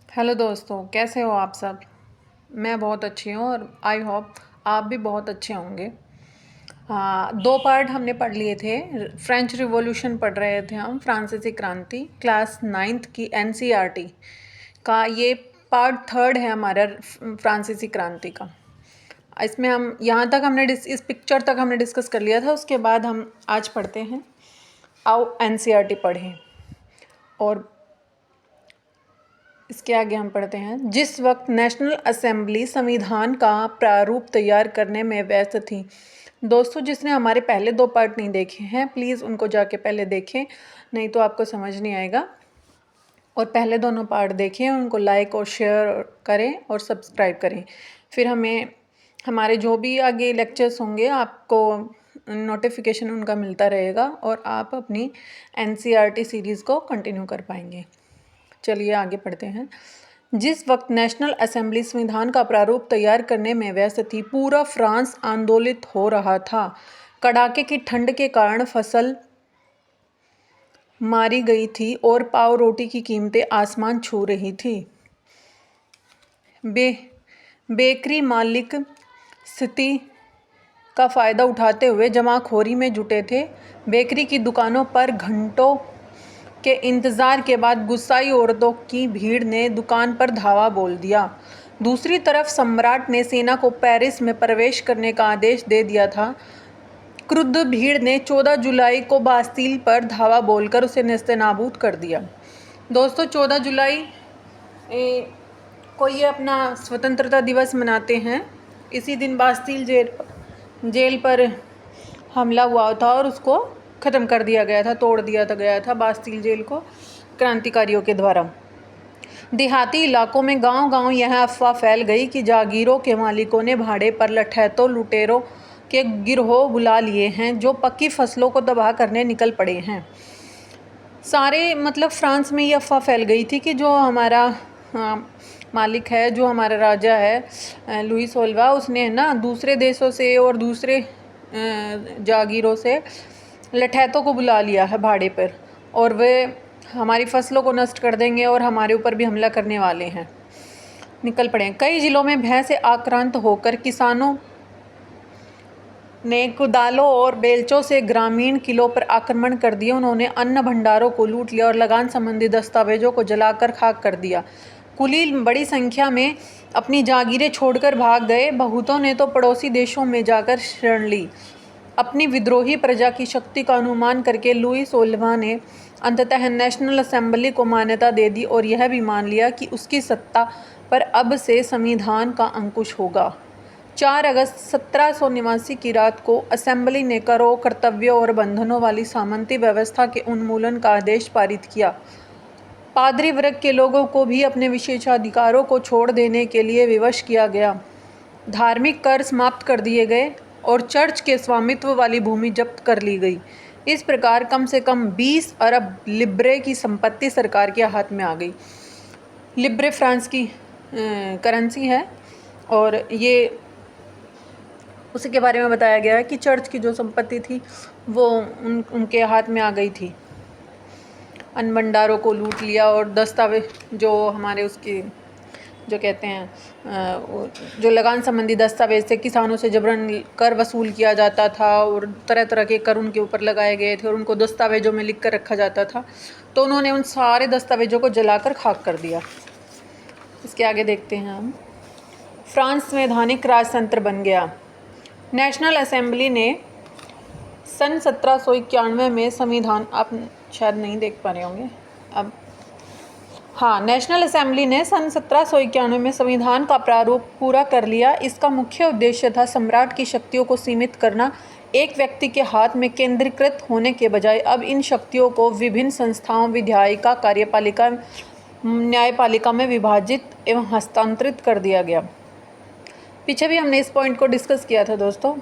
Hello दोस्तों, कैसे हो आप सब। मैं बहुत अच्छी हूँ और आई होप आप भी बहुत अच्छे होंगे। हाँ, 2 पार्ट हमने पढ़ लिए थे। फ्रेंच रिवॉल्यूशन पढ़ रहे थे हम, फ्रांसीसी क्रांति, क्लास 9th की एनसीईआरटी का ये पार्ट 3rd है हमारा फ्रांसीसी क्रांति का। इसमें हम यहाँ तक हमने इस पिक्चर तक हमने डिस्कस कर लिया था। उसके बाद हम आज पढ़ते हैं, आओ एनसीईआरटी पढ़ें। और इसके आगे हम पढ़ते हैं, जिस वक्त नेशनल असेंबली संविधान का प्रारूप तैयार करने में व्यस्त थी। दोस्तों, जिसने हमारे पहले 2 पार्ट नहीं देखे हैं, प्लीज़ उनको जाके पहले देखें, नहीं तो आपको समझ नहीं आएगा। और पहले दोनों पार्ट देखें, उनको लाइक और शेयर करें और सब्सक्राइब करें। फिर हमें हमारे जो भी आगे लेक्चर्स होंगे आपको नोटिफिकेशन उनका मिलता रहेगा और आप अपनी एनसीईआरटी सीरीज़ को कंटिन्यू कर पाएंगे। चलिए आगे पढ़ते हैं। जिस वक्त नेशनल असेंबली संविधान का प्रारूप तैयार करने में व्यस्त थी, पूरा फ्रांस आंदोलित हो रहा था। कड़ाके की ठंड के कारण फसल मारी गई थी और पाव रोटी की कीमतें आसमान छू रही थी। बेकरी मालिक स्थिति का फ़ायदा उठाते हुए जमाखोरी में जुटे थे। बेकरी की दुकानों पर घंटों के इंतज़ार के बाद गुस्साई औरतों की भीड़ ने दुकान पर धावा बोल दिया। दूसरी तरफ सम्राट ने सेना को पेरिस में प्रवेश करने का आदेश दे दिया था। क्रुद्ध भीड़ ने 14 जुलाई को बास्तील पर धावा बोलकर उसे नेस्तनाबूद कर दिया। दोस्तों, 14 जुलाई को ये अपना स्वतंत्रता दिवस मनाते हैं। इसी दिन बास्तील जेल पर हमला हुआ था और उसको ख़त्म कर दिया गया था, तोड़ दिया गया था बास्तील जेल को क्रांतिकारियों के द्वारा। देहाती इलाकों में गांव-गांव यह अफवाह फैल गई कि जागीरों के मालिकों ने भाड़े पर लठैतों लुटेरों के गिरोह बुला लिए हैं जो पक्की फसलों को तबाह करने निकल पड़े हैं। सारे फ्रांस में ये अफवाह फैल गई थी कि जो हमारा मालिक है, जो हमारा राजा है लुई सोलवा, उसने ना दूसरे देशों से और दूसरे जागीरों से लठैतों को बुला लिया है भाड़े पर, और वे हमारी फसलों को नष्ट कर देंगे और हमारे ऊपर भी हमला करने वाले हैं, निकल पड़े। कई जिलों में भय से आक्रांत होकर किसानों ने कुदालों और बेलचों से ग्रामीण किलों पर आक्रमण कर दिया। उन्होंने अन्न भंडारों को लूट लिया और लगान संबंधी दस्तावेजों को जलाकर खाक कर दिया। कुलीन बड़ी संख्या में अपनी जागीरें छोड़कर भाग गए। बहुतों ने तो पड़ोसी देशों में जाकर शरण ली। अपनी विद्रोही प्रजा की शक्ति का अनुमान करके लुई सोलवा ने अंततः नेशनल असेंबली को मान्यता दे दी और यह भी मान लिया कि उसकी सत्ता पर अब से संविधान का अंकुश होगा। 4 अगस्त 1789 की रात को असेंबली ने करों, कर्तव्यों और बंधनों वाली सामंती व्यवस्था के उन्मूलन का आदेश पारित किया। पादरी वर्ग के लोगों को भी अपने विशेषाधिकारों को छोड़ देने के लिए विवश किया गया। धार्मिक कर समाप्त कर दिए गए और चर्च के स्वामित्व वाली भूमि जब्त कर ली गई। इस प्रकार कम से कम 20 अरब लिब्रे की संपत्ति सरकार के हाथ में आ गई। लिब्रे फ्रांस की करेंसी है और ये उसी के बारे में बताया गया है कि चर्च की जो संपत्ति थी वो उनके हाथ में आ गई थी। अन्न भंडारों को लूट लिया और दस्तावेज जो हमारे उसके जो कहते हैं जो लगान संबंधी दस्तावेज थे, किसानों से जबरन कर वसूल किया जाता था और तरह तरह के कर उनके ऊपर लगाए गए थे और उनको दस्तावेजों में लिख कर रखा जाता था, तो उन्होंने उन सारे दस्तावेजों को जलाकर खाक कर दिया। इसके आगे देखते हैं हम। फ्रांस संवैधानिक राजतंत्र बन गया। नेशनल असेंबली ने सन 1791 में संविधान, आप शायद नहीं देख पा रहे होंगे अब, हाँ, नेशनल असेंबली ने सन 1791 में संविधान का प्रारूप पूरा कर लिया। इसका मुख्य उद्देश्य था सम्राट की शक्तियों को सीमित करना। एक व्यक्ति के हाथ में केंद्रीकृत होने के बजाय अब इन शक्तियों को विभिन्न संस्थाओं, विधायिका, कार्यपालिका, न्यायपालिका में विभाजित एवं हस्तांतरित कर दिया गया। पीछे भी हमने इस पॉइंट को डिस्कस किया था दोस्तों।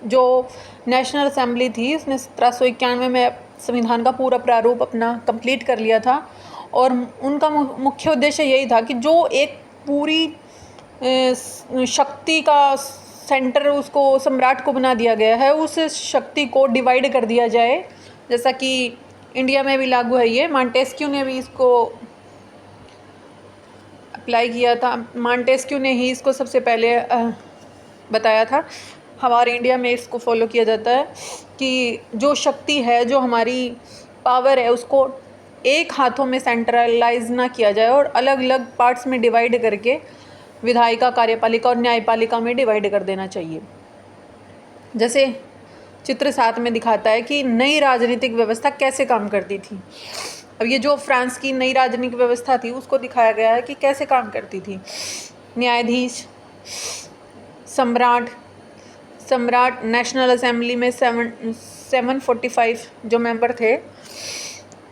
जो नेशनल असेंबली थी उसने 1791 में संविधान का पूरा प्रारूप अपना कंप्लीट कर लिया था और उनका मुख्य उद्देश्य यही था कि जो एक पूरी शक्ति का सेंटर उसको सम्राट को बना दिया गया है, उस शक्ति को डिवाइड कर दिया जाए, जैसा कि इंडिया में भी लागू है ये। मॉन्टेस्क्यू ने भी इसको अप्लाई किया था। मॉन्टेस्क्यू ने ही इसको सबसे पहले बताया था। हमारे इंडिया में इसको फॉलो किया जाता है कि जो शक्ति है, जो हमारी पावर है, उसको एक हाथों में सेंट्रलाइज ना किया जाए और अलग अलग पार्ट्स में डिवाइड करके विधायिका, कार्यपालिका और न्यायपालिका में डिवाइड कर देना चाहिए। जैसे चित्र 7 में दिखाता है कि नई राजनीतिक व्यवस्था कैसे काम करती थी। अब ये जो फ्रांस की नई राजनीतिक व्यवस्था थी उसको दिखाया गया है कि कैसे काम करती थी। न्यायाधीश, सम्राट नेशनल असेंबली में 745 जो मेंबर थे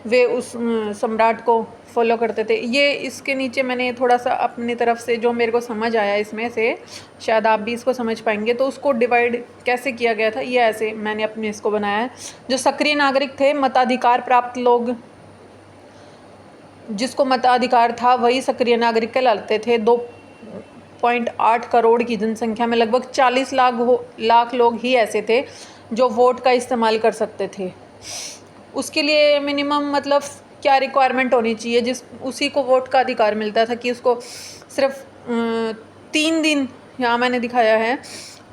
वे उस सम्राट को फॉलो करते थे। ये इसके नीचे मैंने थोड़ा सा अपनी तरफ से जो मेरे को समझ आया इसमें से, शायद आप भी इसको समझ पाएंगे, तो उसको डिवाइड कैसे किया गया था ये ऐसे मैंने अपने इसको बनाया है। जो सक्रिय नागरिक थे, मताधिकार प्राप्त लोग, जिसको मताधिकार था वही सक्रिय नागरिक कहलाते थे। 2.8 करोड़ की जनसंख्या में लगभग 40 लाख लोग ही ऐसे थे जो वोट का इस्तेमाल कर सकते थे। उसके लिए मिनिमम मतलब क्या रिक्वायरमेंट होनी चाहिए, जिस उसी को वोट का अधिकार मिलता था कि उसको सिर्फ 3 दिन, यहाँ मैंने दिखाया है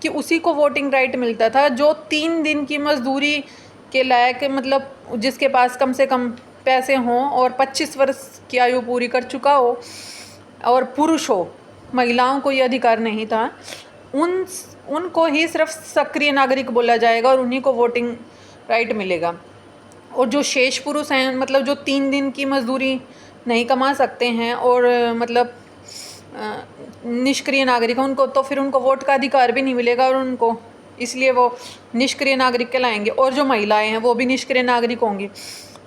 कि उसी को वोटिंग राइट मिलता था जो 3 दिन की मजदूरी के लायक, मतलब जिसके पास कम से कम पैसे हों और 25 वर्ष की आयु पूरी कर चुका हो और पुरुष हो। महिलाओं को ये अधिकार नहीं था। उनको ही सिर्फ सक्रिय नागरिक बोला जाएगा और उन्हीं को वोटिंग राइट मिलेगा। और जो शेष पुरुष हैं, मतलब जो 3 दिन की मजदूरी नहीं कमा सकते हैं और मतलब निष्क्रिय नागरिक हैं, उनको तो फिर उनको वोट का अधिकार भी नहीं मिलेगा और उनको इसलिए वो निष्क्रिय नागरिक कहलाएंगे। और जो महिलाएं हैं वो भी निष्क्रिय नागरिक होंगी।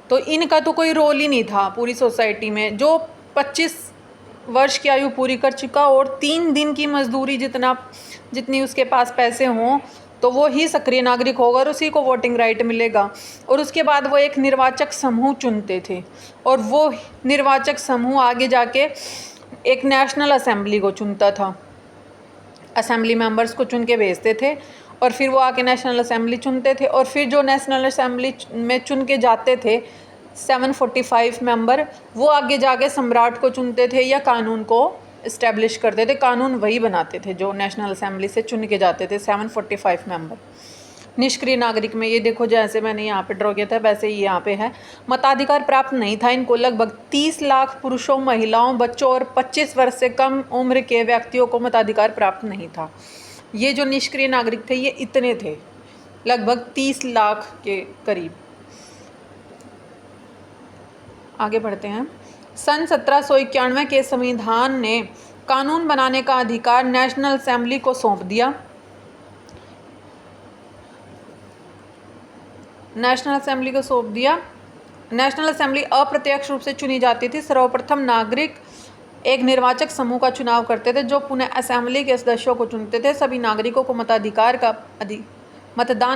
तो इनका तो कोई रोल ही नहीं था पूरी सोसाइटी में। जो 25 वर्ष की आयु पूरी कर चुका और 3 दिन की मजदूरी जितनी उसके पास पैसे हों तो वो ही सक्रिय नागरिक होगा और उसी को वोटिंग राइट मिलेगा। और उसके बाद वो एक निर्वाचक समूह चुनते थे और वो निर्वाचक समूह आगे जाके एक नेशनल असेंबली को चुनता था। असेंबली मेंबर्स को चुन के भेजते थे और फिर वो आके नेशनल असेंबली चुनते थे। और फिर जो नेशनल असेंबली में चुन के जाते थे 745 मेंबर, वो आगे जाके सम्राट को चुनते थे या कानून को इस्टेब्लिश करते थे। कानून वही बनाते थे जो नेशनल असेंबली से चुन के जाते थे 745 मेंबर। निष्क्रिय नागरिक में ये देखो, जैसे मैंने यहाँ पे ड्रॉ किया था वैसे ही यहाँ पे है। मताधिकार प्राप्त नहीं था इनको लगभग 30 लाख पुरुषों, महिलाओं, बच्चों और 25 वर्ष से कम उम्र के व्यक्तियों को मताधिकार प्राप्त नहीं था। ये जो निष्क्रिय नागरिक थे ये इतने थे, लगभग 30 लाख के करीब। आगे बढ़ते हैं। सन 1791 के संविधान ने कानून बनाने का अधिकार नेशनल असेंबली को सौंप दिया। नेशनल असेंबली अप्रत्यक्ष रूप से चुनी जाती थी। सर्वप्रथम नागरिक एक निर्वाचक समूह का चुनाव करते थे जो पुनः असेंबली के सदस्यों को चुनते थे। सभी नागरिकों को मतदान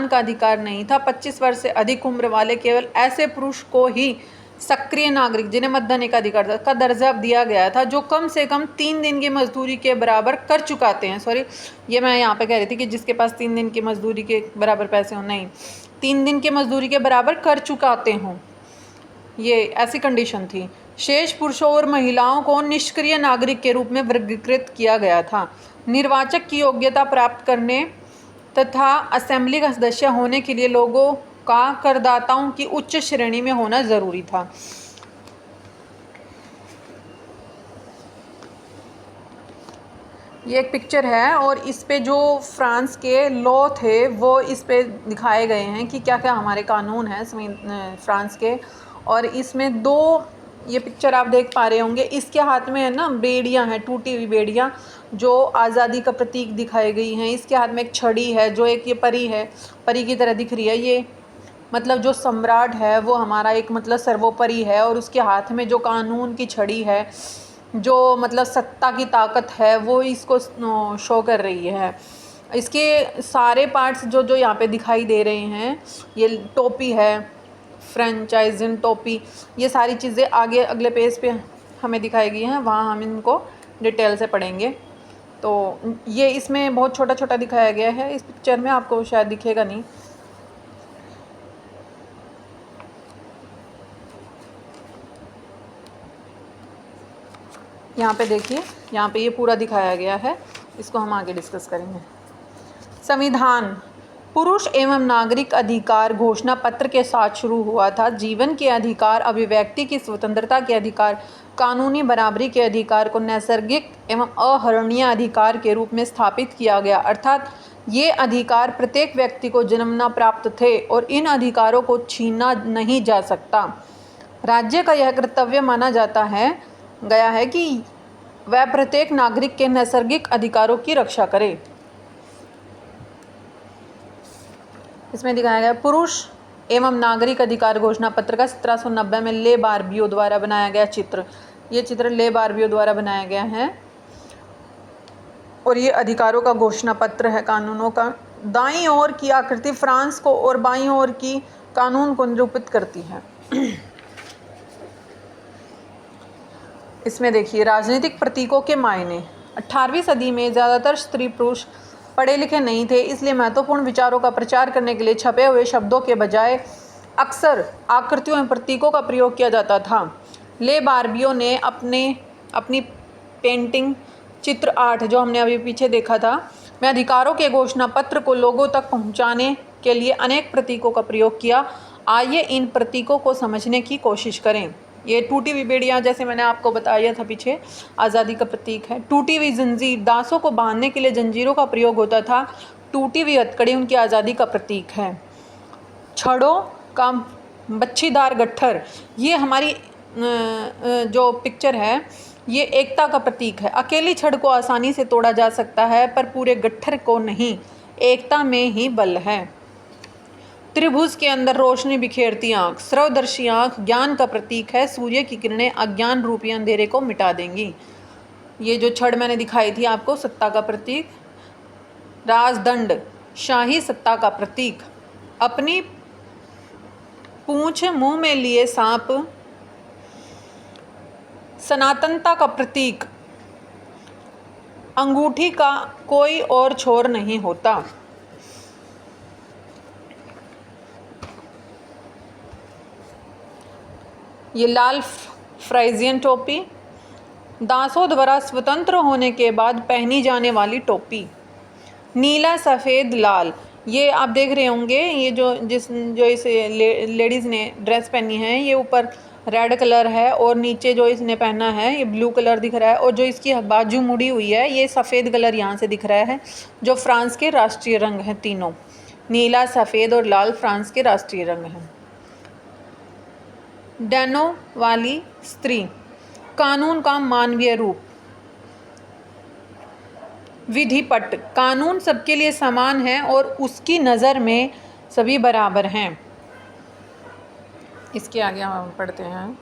का अधिकार नहीं था। 25 वर्ष से अधिक उम्र वाले केवल ऐसे पुरुष को ही सक्रिय नागरिक, जिन्हें मतदान का अधिकार का दर्जा दिया गया था, जो कम से कम 3 दिन की मजदूरी के बराबर कर चुकाते हैं। सॉरी, ये मैं यहाँ पे कह रही थी कि जिसके पास 3 दिन की मजदूरी के बराबर पैसे हों, नहीं, 3 दिन की मजदूरी के बराबर कर चुकाते हों, ये ऐसी कंडीशन थी। शेष पुरुषों और महिलाओं को निष्क्रिय नागरिक के रूप में वर्गीकृत किया गया था। निर्वाचक की योग्यता प्राप्त करने तथा असेंबली का सदस्य होने के लिए लोगों का करदाताओं की उच्च श्रेणी में होना जरूरी था। ये एक पिक्चर है और इस पे जो फ्रांस के लॉ थे वो इस पे दिखाए गए हैं कि क्या क्या हमारे कानून हैं फ्रांस के। और इसमें 2 ये पिक्चर आप देख पा रहे होंगे, इसके हाथ में है ना बेड़ियाँ हैं, टूटी हुई बेड़ियाँ जो आज़ादी का प्रतीक दिखाई गई हैं। इसके हाथ में एक छड़ी है जो एक ये परी है, परी की तरह दिख रही है। ये मतलब जो सम्राट है वो हमारा एक मतलब सर्वोपरि है और उसके हाथ में जो कानून की छड़ी है, जो मतलब सत्ता की ताकत है, वो इसको शो कर रही है। इसके सारे पार्ट्स जो यहाँ पे दिखाई दे रहे हैं, ये टोपी है, फ्रेंचाइजन टोपी, ये सारी चीज़ें आगे अगले पेज पे हमें दिखाई गई हैं, वहाँ हम इनको डिटेल से पढ़ेंगे। तो ये इसमें बहुत छोटा छोटा दिखाया गया है, इस पिक्चर में आपको शायद दिखेगा नहीं। यहाँ पे देखिए, यहाँ पे ये पूरा दिखाया गया है, इसको हम आगे डिस्कस करेंगे। संविधान पुरुष एवं नागरिक अधिकार घोषणा पत्र के साथ शुरू हुआ था। जीवन के अधिकार, अभिव्यक्ति की स्वतंत्रता के अधिकार, कानूनी बराबरी के अधिकार को नैसर्गिक एवं अहरणीय अधिकार के रूप में स्थापित किया गया, अर्थात ये अधिकार प्रत्येक व्यक्ति को जन्मना प्राप्त थे और इन अधिकारों को छीना नहीं जा सकता। राज्य का यह कर्तव्य माना जाता है गया है कि वह प्रत्येक नागरिक के नैसर्गिक अधिकारों की रक्षा करे। इसमें दिखाया गया पुरुष एवं नागरिक अधिकार घोषणा पत्र का 1790 में ले बार्बियो द्वारा बनाया गया चित्र। ये चित्र ले बार्बियो द्वारा बनाया गया है और ये अधिकारों का घोषणा पत्र है, कानूनों का। दाईं ओर की आकृति फ्रांस को और बाईं ओर की कानून को निरूपित करती है। इसमें देखिए राजनीतिक प्रतीकों के मायने। 18वीं सदी में ज़्यादातर स्त्री पुरुष पढ़े लिखे नहीं थे, इसलिए महत्वपूर्ण विचारों का प्रचार करने के लिए छपे हुए शब्दों के बजाय अक्सर आकृतियों एवं प्रतीकों का प्रयोग किया जाता था। ले बार्बियो ने अपनी पेंटिंग चित्र 8 जो हमने अभी पीछे देखा था, में अधिकारों के घोषणा पत्र को लोगों तक पहुंचाने के लिए अनेक प्रतीकों का प्रयोग किया। आइए इन प्रतीकों को समझने की कोशिश करें। ये टूटी हुई बेड़ियाँ, जैसे मैंने आपको बताया था पीछे, आज़ादी का प्रतीक है। टूटी हुई जंजीर, दासों को बांधने के लिए जंजीरों का प्रयोग होता था। टूटी हुई हथकड़ी उनकी आज़ादी का प्रतीक है। छड़ों का बच्छीदार गट्ठर, ये हमारी जो पिक्चर है ये एकता का प्रतीक है। अकेली छड़ को आसानी से तोड़ा जा सकता है पर पूरे गट्ठर को नहीं, एकता में ही बल है। त्रिभुज के अंदर रोशनी बिखेरती आँख, सर्वदर्शी आँख ज्ञान का प्रतीक है। सूर्य की किरणें अज्ञान रूपी अंधेरे को मिटा देंगी। ये जो छड़ मैंने दिखाई थी आपको, सत्ता का प्रतीक। राजदंड शाही सत्ता का प्रतीक। अपनी पूंछ मुंह में लिए सांप सनातनता का प्रतीक। अंगूठी का कोई और छोर नहीं होता। ये लाल फ्राइजियन टोपी, दासों द्वारा स्वतंत्र होने के बाद पहनी जाने वाली टोपी। नीला, सफ़ेद, लाल, ये आप देख रहे होंगे, ये जो इस लेडीज़ ने ड्रेस पहनी है, ये ऊपर रेड कलर है और नीचे जो इसने पहना है ये ब्लू कलर दिख रहा है, और जो इसकी बाजू मुड़ी हुई है ये सफ़ेद कलर यहाँ से दिख रहा है, जो फ्रांस के राष्ट्रीय रंग हैं। तीनों नीला, सफ़ेद और लाल फ्रांस के राष्ट्रीय रंग हैं। डैनो वाली स्त्री, कानून का मानवीय रूप। विधिपट, कानून सबके लिए समान है और उसकी नज़र में सभी बराबर हैं। इसके आगे हम पढ़ते हैं।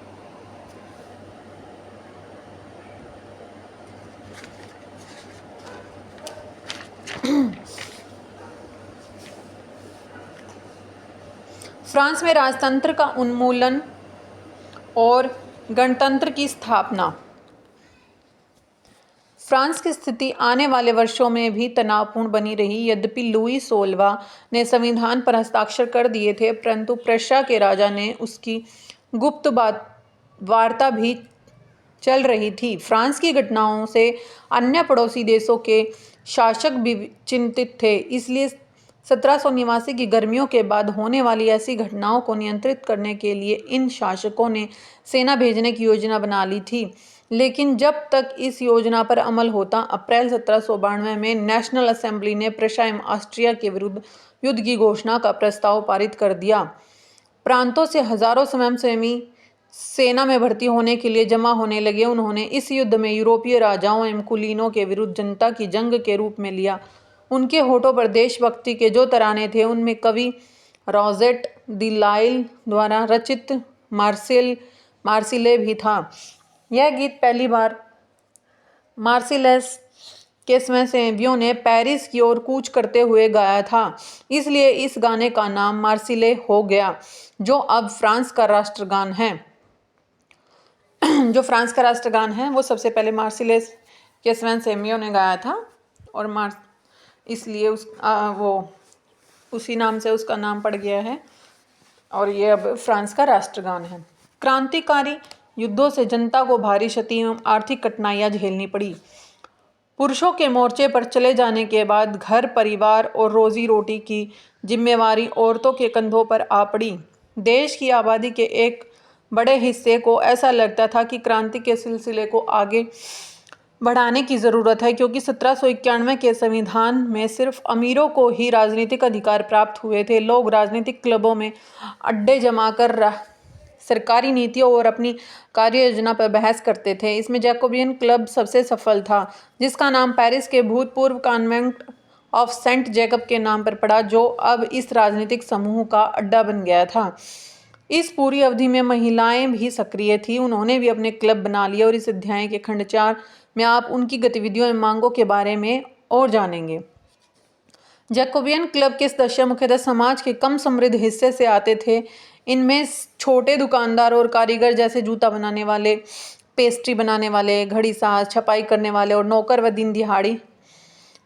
फ्रांस में राजतंत्र का उन्मूलन और गणतंत्र की स्थापना। फ्रांस की स्थिति आने वाले वर्षों में भी तनावपूर्ण बनी रही। यद्यपि लुई 16वां ने संविधान पर हस्ताक्षर कर दिए थे, परंतु प्रशा के राजा ने उसकी गुप्त वार्ता भी चल रही थी। फ्रांस की घटनाओं से अन्य पड़ोसी देशों के शासक भी चिंतित थे, इसलिए 1789 की गर्मियों के बाद होने वाली ऐसी घटनाओं को नियंत्रित करने के लिए इन शासकों ने सेना भेजने की योजना बना ली थी। लेकिन जब तक इस योजना पर अमल होता, अप्रैल 1792 में नेशनल असेंबली ने प्रशा एवं ऑस्ट्रिया के विरुद्ध युद्ध की घोषणा का प्रस्ताव पारित कर दिया। प्रांतों से हजारों स्वयंसेवी सेना में भर्ती होने के लिए जमा होने लगे। उन्होंने इस युद्ध में यूरोपीय राजाओं एवं कुलीनों के विरुद्ध जनता की जंग के रूप में लिया। उनके होठों पर देशभक्ति के जो तराने थे, उनमें कवि रॉजेट दी लाइल द्वारा रचित मार्सिले भी था। यह गीत पहली बार मार्सिलेस के स्वयंसेवियों ने पेरिस की ओर कूच करते हुए गाया था, इसलिए इस गाने का नाम मार्सिले हो गया, जो अब फ्रांस का राष्ट्रगान है। जो फ्रांस का राष्ट्रगान है वो सबसे पहले मार्सिलेस के स्वयंसेवियों ने गाया था, और इसलिए वो उसी नाम से उसका नाम पड़ गया है, और ये अब फ्रांस का राष्ट्रगान है। क्रांतिकारी युद्धों से जनता को भारी क्षति एवं आर्थिक कठिनाइयां झेलनी पड़ी। पुरुषों के मोर्चे पर चले जाने के बाद घर परिवार और रोजी रोटी की जिम्मेवारी औरतों के कंधों पर आ पड़ी। देश की आबादी के एक बड़े हिस्से को ऐसा लगता था कि क्रांति के सिलसिले को आगे बढ़ाने की ज़रूरत है, क्योंकि 1791 के संविधान में सिर्फ अमीरों को ही राजनीतिक अधिकार प्राप्त हुए थे। लोग राजनीतिक क्लबों में अड्डे जमाकर सरकारी नीतियों और अपनी कार्य योजना पर बहस करते थे। इसमें जैकोबियन क्लब सबसे सफल था, जिसका नाम पेरिस के भूतपूर्व कॉन्वेंट ऑफ सेंट जैकब के नाम पर पड़ा, जो अब इस राजनीतिक समूह का अड्डा बन गया था। इस पूरी अवधि में महिलाएं भी सक्रिय थीं। उन्होंने भी अपने क्लब बना लिए और इस अध्याय के खंड 4 में आप उनकी गतिविधियों एवं मांगों के बारे में और जानेंगे। जैकोबियन क्लब के सदस्य मुख्यतः समाज के कम समृद्ध हिस्से से आते थे। इनमें छोटे दुकानदार और कारीगर जैसे जूता बनाने वाले, पेस्ट्री बनाने वाले, घड़ी साज, छपाई करने वाले और नौकर व दिन दिहाड़ी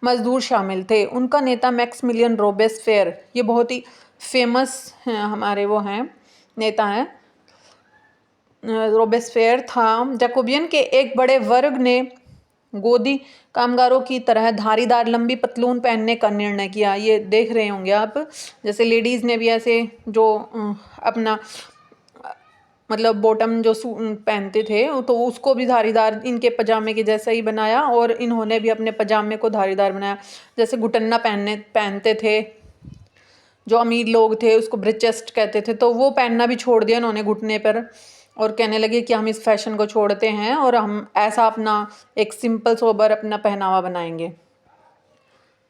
मजदूर शामिल थे। उनका नेता मैक्सिमिलियन रोबेस्फेयर, ये बहुत ही फेमस हैं, हमारे वो हैं नेता हैं, रोबेस्फेयर था। जैकोबियन के एक बड़े वर्ग ने गोदी कामगारों की तरह धारीदार लंबी पतलून पहनने का निर्णय किया। ये देख रहे होंगे आप, जैसे लेडीज़ ने भी ऐसे जो अपना मतलब बॉटम जो पहनते थे तो उसको भी धारीदार इनके पजामे के जैसा ही बनाया, और इन्होंने भी अपने पजामे को धारीदार बनाया। जैसे घुटन्ना पहनते थे जो अमीर लोग थे, उसको ब्रेचेस्ट कहते थे, तो वो पहनना भी छोड़ दिया इन्होंने घुटने पर, और कहने लगे कि हम इस फैशन को छोड़ते हैं और हम ऐसा अपना एक सिंपल सोबर अपना पहनावा बनाएंगे।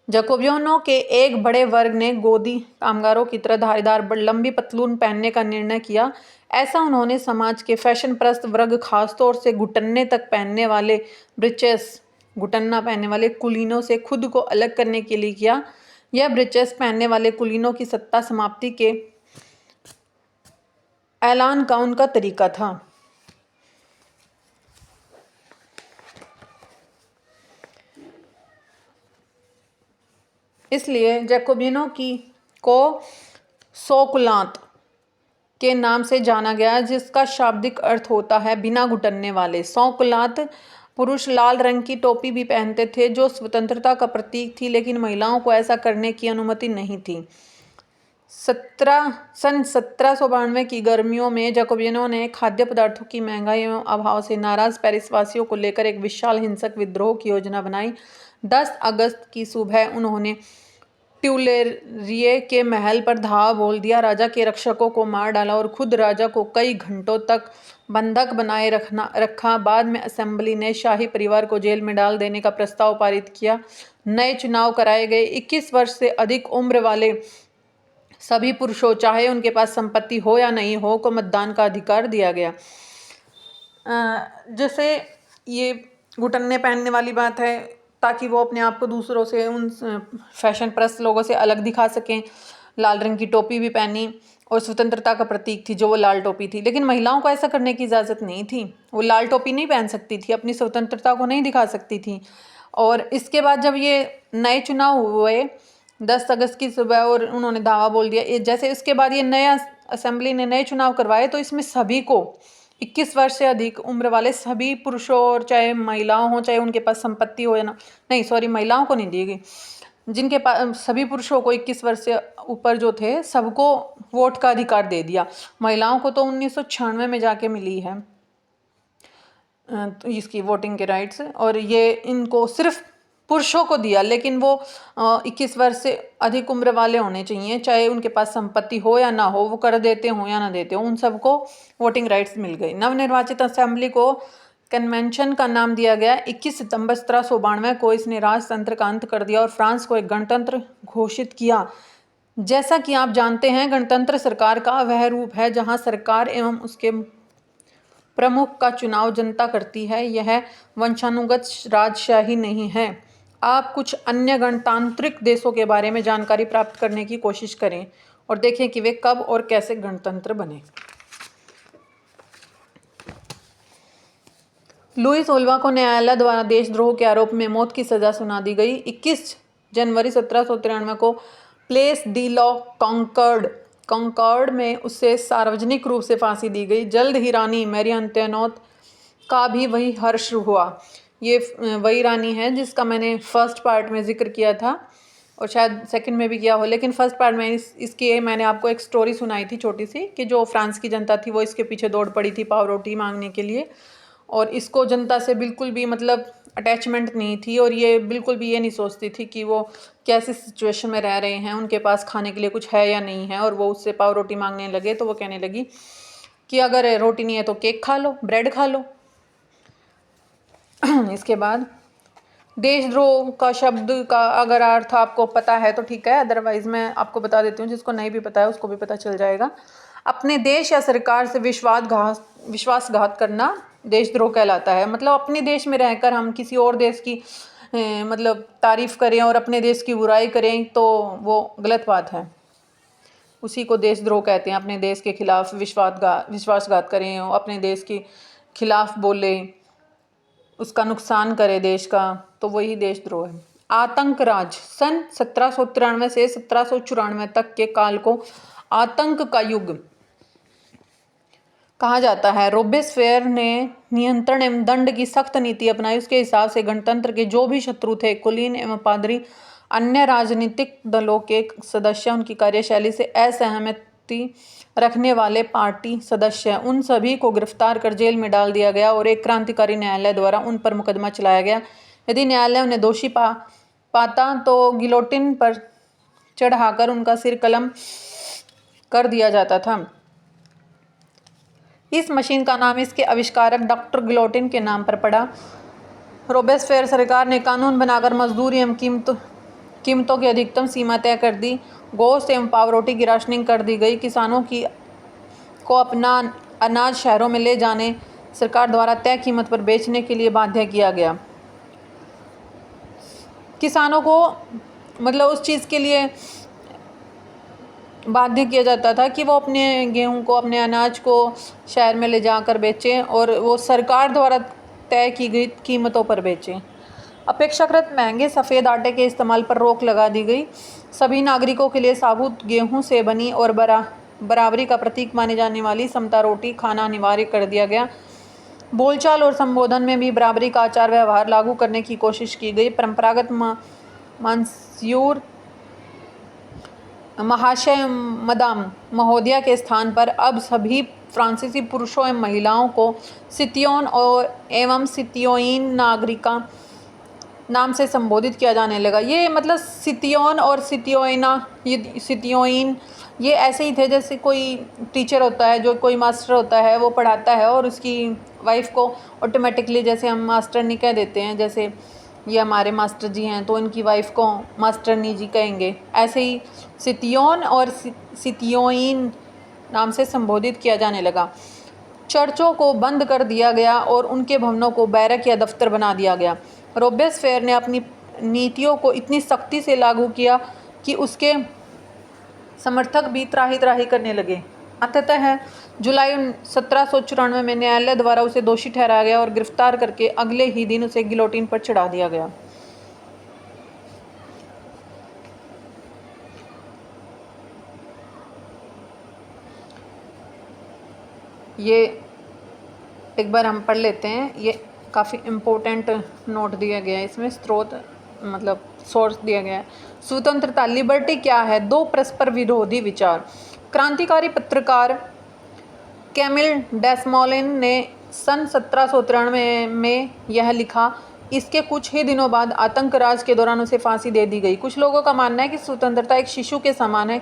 जैकोबियनों के एक बड़े वर्ग ने गोदी कामगारों की तरह धारीदार लंबी पतलून पहनने का निर्णय किया। ऐसा उन्होंने समाज के फैशन प्रस्त वर्ग, खासतौर से घुटने तक पहनने वाले ब्रिचेस, घुटन्ना पहनने वाले कुलीनों से खुद को अलग करने के लिए किया। यह ब्रिचेस पहनने वाले कुलीनों की सत्ता समाप्ति के ऐलान का उनका तरीका था। इसलिए जैकोबियनों को सौकुलांत के नाम से जाना गया, जिसका शाब्दिक अर्थ होता है बिना घुटने वाले। सौकुलांत पुरुष लाल रंग की टोपी भी पहनते थे, जो स्वतंत्रता का प्रतीक थी, लेकिन महिलाओं को ऐसा करने की अनुमति नहीं थी। सन 1792 की गर्मियों में जैकोबियनों ने खाद्य पदार्थों की महंगाई एवं अभाव से नाराज पेरिस वासियों को लेकर एक विशाल हिंसक विद्रोह की योजना बनाई। 10 अगस्त की सुबह उन्होंने ट्यूलेरिये के महल पर धावा बोल दिया, राजा के रक्षकों को मार डाला और खुद राजा को कई घंटों तक बंधक बनाए रखा। बाद में असेंबली ने शाही परिवार को जेल में डाल देने का प्रस्ताव पारित किया। नए चुनाव कराए गए। 21 वर्ष से अधिक उम्र वाले सभी पुरुषों, चाहे उनके पास संपत्ति हो या नहीं हो, को मतदान का अधिकार दिया गया। जैसे ये घुटने पहनने वाली बात है, ताकि वो अपने आप को दूसरों से, उन फैशन प्रस्त लोगों से अलग दिखा सकें। लाल रंग की टोपी भी पहनी और स्वतंत्रता का प्रतीक थी जो वो लाल टोपी थी, लेकिन महिलाओं को ऐसा करने की इजाज़त नहीं थी। वो लाल टोपी नहीं पहन सकती थी, अपनी स्वतंत्रता को नहीं दिखा सकती थी। और इसके बाद जब ये नए चुनाव हुए 10 अगस्त की सुबह और उन्होंने दावा बोल दिया, जैसे इसके बाद ये नया असेंबली ने नए चुनाव करवाए, तो इसमें सभी को 21 वर्ष से अधिक उम्र वाले सभी पुरुषों, और चाहे महिलाओं हों, चाहे उनके पास संपत्ति हो या ना, नहीं सॉरी, महिलाओं को नहीं दी गई, जिनके पास, सभी पुरुषों को 21 वर्ष से ऊपर जो थे सबको वोट का अधिकार दे दिया। महिलाओं को तो 1996 में जाके मिली है तो इसकी वोटिंग के राइट्स, और ये इनको सिर्फ पुरुषों को दिया, लेकिन वो 21 वर्ष से अधिक उम्र वाले होने चाहिए, चाहे उनके पास संपत्ति हो या ना हो, वो कर देते हो या ना देते हो, उन सबको वोटिंग राइट्स मिल गई। नवनिर्वाचित असेंबली को कन्वेंशन का नाम दिया गया। 21 सितंबर 1792 को इसने राजतंत्र का अंत कर दिया और फ्रांस को एक गणतंत्र घोषित किया। जैसा कि आप जानते हैं, गणतंत्र सरकार का वह रूप है जहां सरकार एवं उसके प्रमुख का चुनाव जनता करती है। यह वंशानुगत राजशाही नहीं है। आप कुछ अन्य गणतांत्रिक देशों के बारे में जानकारी प्राप्त करने की कोशिश करें और देखें कि वे कब और कैसे गणतंत्र बने। लुई 16वां को न्यायालय द्वारा देशद्रोह के आरोप में मौत की सजा सुना दी गई। 21 जनवरी 1793 को प्लेस डी लॉ कॉन्कर्ड कंकॉर्ड में उसे सार्वजनिक रूप से फांसी दी गई। जल्द ही रानी मैरी अंतोनैट का भी वही हर्ष हुआ। ये वही रानी है जिसका मैंने फर्स्ट पार्ट में जिक्र किया था और शायद सेकंड में भी किया हो, लेकिन फर्स्ट पार्ट में इसकी मैंने आपको एक स्टोरी सुनाई थी छोटी सी, कि जो फ्रांस की जनता थी वो इसके पीछे दौड़ पड़ी थी पाव रोटी मांगने के लिए, और इसको जनता से बिल्कुल भी मतलब अटैचमेंट नहीं थी, और ये बिल्कुल भी ये नहीं सोचती थी कि वो कैसी सिचुएशन में रह रहे हैं, उनके पास खाने के लिए कुछ है या नहीं है। और वो उससे पाव रोटी मांगने लगे तो वो कहने लगी कि अगर रोटी नहीं है तो केक खा लो, ब्रेड खा लो। इसके बाद देशद्रोह का शब्द का अगर अर्थ आपको पता है तो ठीक है, अदरवाइज़ मैं आपको बता देती हूँ, जिसको नहीं भी पता है उसको भी पता चल जाएगा। अपने देश या सरकार से विश्वासघात करना देशद्रोह कहलाता है। मतलब अपने देश में रहकर हम किसी और देश की मतलब तारीफ़ करें और अपने देश की बुराई करें तो वो गलत बात है, उसी को देशद्रोह कहते हैं। अपने देश के खिलाफ विश्वासघात करें, अपने देश के खिलाफ बोले, उसका नुकसान करे देश का, तो वही देशद्रोह है। आतंक राज सन 1793 से 1794 तक के काल को आतंक का युग कहा जाता है। रोबेस्पियर ने नियंत्रण एवं दंड की सख्त नीति अपनाई। उसके हिसाब से गणतंत्र के जो भी शत्रु थे, कुलीन एवं पादरी, अन्य राजनीतिक दलों के सदस्य, उनकी कार्यशैली से असहमति रखने वाले पार्टी सदस्य, उन सभी को गिरफ्तार कर जेल में डाल दिया गया और एक क्रांतिकारी न्यायालय द्वारा उन पर मुकदमा चलाया गया। यदि न्यायालय उन्हें दोषी पाता तो गिलोटिन पर चढ़ाकर उनका सिर कलम कर दिया जाता था। इस मशीन का नाम इसके आविष्कारक डॉक्टर गिलोटिन के नाम पर पड़ा। रोबेस्पियर सरकार ने कानून बनाकर मजदूरी एवं कीमतों की अधिकतम सीमा तय कर दी। गोश्त एवं पावरोटी की राशनिंग कर दी गई। किसानों को अपना अनाज शहरों में ले जाने सरकार द्वारा तय कीमत पर बेचने के लिए बाध्य किया गया। किसानों को मतलब उस चीज़ के लिए बाध्य किया जाता था कि वो अपने गेहूं को, अपने अनाज को शहर में ले जाकर बेचें और वो सरकार द्वारा तय की गई कीमतों पर बेचें। अपेक्षाकृत महंगे सफ़ेद आटे के इस्तेमाल पर रोक लगा दी गई। सभी नागरिकों के लिए साबुत गेहूं से बनी और बराबरी का प्रतीक माने जाने वाली समता रोटी खाना अनिवार्य कर दिया गया। बोलचाल और संबोधन में भी बराबरी का आचार व्यवहार लागू करने की कोशिश की गई। परंपरागत मंस्यूर महाशय मदाम महोदया के स्थान पर अब सभी फ्रांसीसी पुरुषों एवं महिलाओं को सितियोन और एवं सितियोइन नागरिका नाम से संबोधित किया जाने लगा। ये मतलब सितियोन और सितियोइन ये ऐसे ही थे जैसे कोई टीचर होता है, जो कोई मास्टर होता है वो पढ़ाता है और उसकी वाइफ को ऑटोमेटिकली, जैसे हम मास्टरनी कह देते हैं, जैसे ये हमारे मास्टर जी हैं तो इनकी वाइफ को मास्टरनी जी कहेंगे, ऐसे ही सितियोन और सितियोइन नाम से संबोधित किया जाने लगा। चर्चों को बंद कर दिया गया और उनके भवनों को बैरक या दफ्तर बना दिया गया। रोबेस्पियर ने अपनी नीतियों को इतनी सख्ती से लागू किया कि उसके समर्थक भी त्राही करने लगे। अंततः जुलाई 1794 में न्यायालय द्वारा उसे दोषी ठहराया गया और गिरफ्तार करके अगले ही दिन उसे गिलोटिन पर चढ़ा दिया गया। ये एक बार हम पढ़ लेते हैं, ये काफ़ी इम्पोर्टेंट नोट दिया गया है इसमें, स्रोत मतलब सोर्स दिया गया है। स्वतंत्रता लिबर्टी क्या है? दो परस्पर विरोधी विचार। क्रांतिकारी पत्रकार कैमिल डेसमोलिन ने सन 1793 में यह लिखा। इसके कुछ ही दिनों बाद आतंक राज के दौरान उसे फांसी दे दी गई। कुछ लोगों का मानना है कि स्वतंत्रता एक शिशु के समान है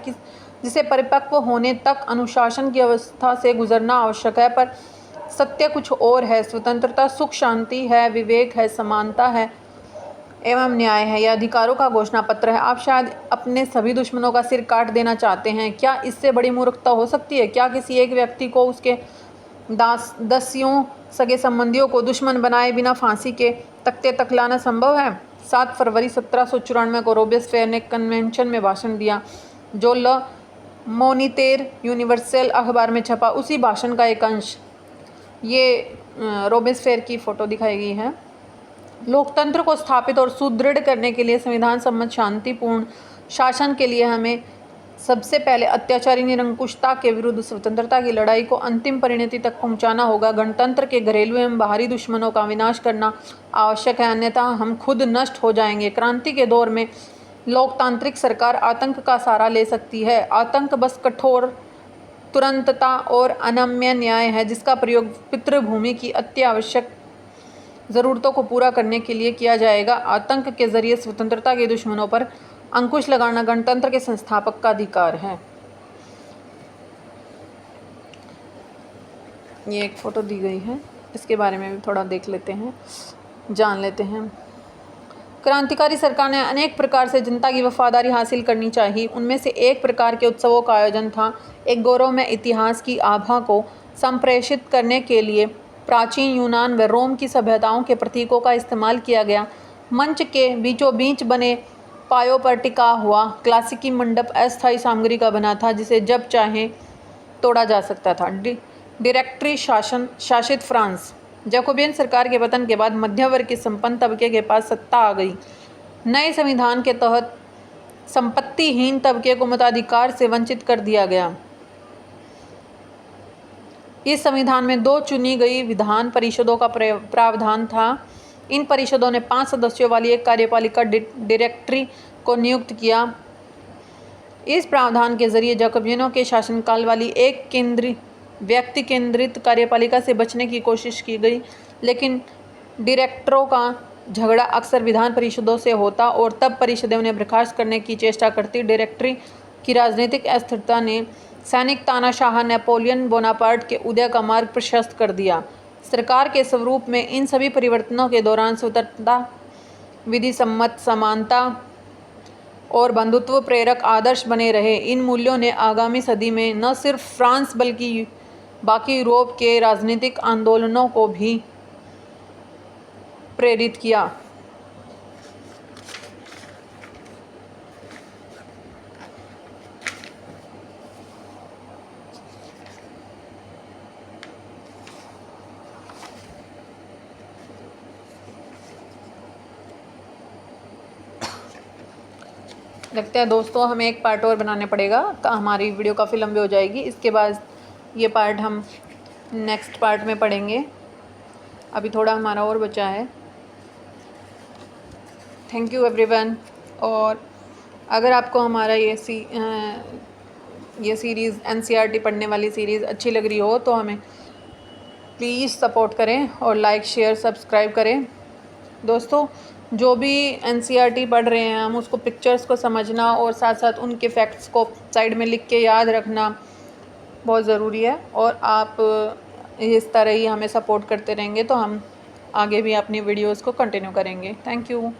जिसे परिपक्व होने तक अनुशासन की अवस्था से गुजरना आवश्यक है, पर सत्य कुछ और है। स्वतंत्रता सुख शांति है, विवेक है, समानता है एवं न्याय है। यह अधिकारों का घोषणा पत्र है। आप शायद अपने सभी दुश्मनों का सिर काट देना चाहते हैं। क्या इससे बड़ी मूर्खता हो सकती है? क्या किसी एक व्यक्ति को उसके दस्युओं सगे संबंधियों को दुश्मन बनाए बिना फांसी के तख्ते तक लाना संभव है? 7 फरवरी 1794 को रोबेस्पियर ने कन्वेंशन में भाषण दिया, जो ल मोनितेर यूनिवर्सल अखबार में छपा। उसी भाषण का एक अंश ये रोबेस्पियर की फ़ोटो दिखाई गई है। लोकतंत्र को स्थापित और सुदृढ़ करने के लिए संविधान सम्मत शांतिपूर्ण शासन के लिए हमें सबसे पहले अत्याचारी निरंकुशता के विरुद्ध स्वतंत्रता की लड़ाई को अंतिम परिणति तक पहुंचाना होगा। गणतंत्र के घरेलू एवं बाहरी दुश्मनों का विनाश करना आवश्यक है, अन्यथा हम खुद नष्ट हो जाएंगे। क्रांति के दौर में लोकतांत्रिक सरकार आतंक का सहारा ले सकती है। आतंक बस कठोर तुरंतता और अनम्य न्याय है, जिसका प्रयोग पितृभूमि की अत्यावश्यक ज़रूरतों को पूरा करने के लिए किया जाएगा। आतंक के जरिए स्वतंत्रता के दुश्मनों पर अंकुश लगाना गणतंत्र के संस्थापक का अधिकार है। ये एक फ़ोटो दी गई है, इसके बारे में भी थोड़ा देख लेते हैं, जान लेते हैं। क्रांतिकारी सरकार ने अनेक प्रकार से जनता की वफादारी हासिल करनी चाहिए। उनमें से एक प्रकार के उत्सवों का आयोजन था। एक गौरवमय इतिहास की आभा को संप्रेषित करने के लिए प्राचीन यूनान व रोम की सभ्यताओं के प्रतीकों का इस्तेमाल किया गया। मंच के बीचों बीच बने पायों पर टिका हुआ क्लासिकी मंडप अस्थायी सामग्री का बना था, जिसे जब चाहे तोड़ा जा सकता था। डायरेक्टरी शासित फ्रांस। जैकोबियन सरकार के पतन के बाद मध्य वर्ग के संपन्न तबके के पास सत्ता आ गई। नए संविधान के तहत संपत्तिहीन तबके को मताधिकार से वंचित कर दिया गया। इस संविधान में 2 चुनी गई विधान परिषदों का प्रावधान था। इन परिषदों ने 5 सदस्यों वाली एक कार्यपालिका डायरेक्टरी को नियुक्त किया। इस प्रावधान के जरिए जैकोबियनों के शासनकाल वाली एक व्यक्ति केंद्रित कार्यपालिका से बचने की कोशिश की गई, लेकिन डायरेक्टरों का झगड़ा अक्सर विधान परिषदों से होता और तब परिषदें उन्हें बर्खास्त करने की चेष्टा करती। डायरेक्टरी की राजनीतिक अस्थिरता ने सैनिक तानाशाह नेपोलियन बोनापार्ट के उदय का मार्ग प्रशस्त कर दिया। सरकार के स्वरूप में इन सभी परिवर्तनों के दौरान स्वतंत्रता, विधि सम्मत समानता और बंधुत्व प्रेरक आदर्श बने रहे। इन मूल्यों ने आगामी सदी में न सिर्फ फ्रांस बल्कि बाकी यूरोप के राजनीतिक आंदोलनों को भी प्रेरित किया। लगता है दोस्तों हमें एक पार्ट और बनाने पड़ेगा, हमारी वीडियो काफ़ी लंबी हो जाएगी। इसके बाद ये पार्ट हम नेक्स्ट पार्ट में पढ़ेंगे। अभी थोड़ा हमारा और बचा है। Thank you everyone. और अगर आपको हमारा ये सीरीज़ NCERT पढ़ने वाली सीरीज़ अच्छी लग रही हो तो हमें प्लीज़ सपोर्ट करें और लाइक शेयर सब्सक्राइब करें। दोस्तों जो भी NCERT पढ़ रहे हैं हम उसको पिक्चर्स को समझना और साथ साथ उनके फैक्ट्स को साइड में लिख के याद रखना बहुत ज़रूरी है। और आप इस तरह ही हमें सपोर्ट करते रहेंगे तो हम आगे भी अपनी वीडियोस को कंटिन्यू करेंगे। Thank you.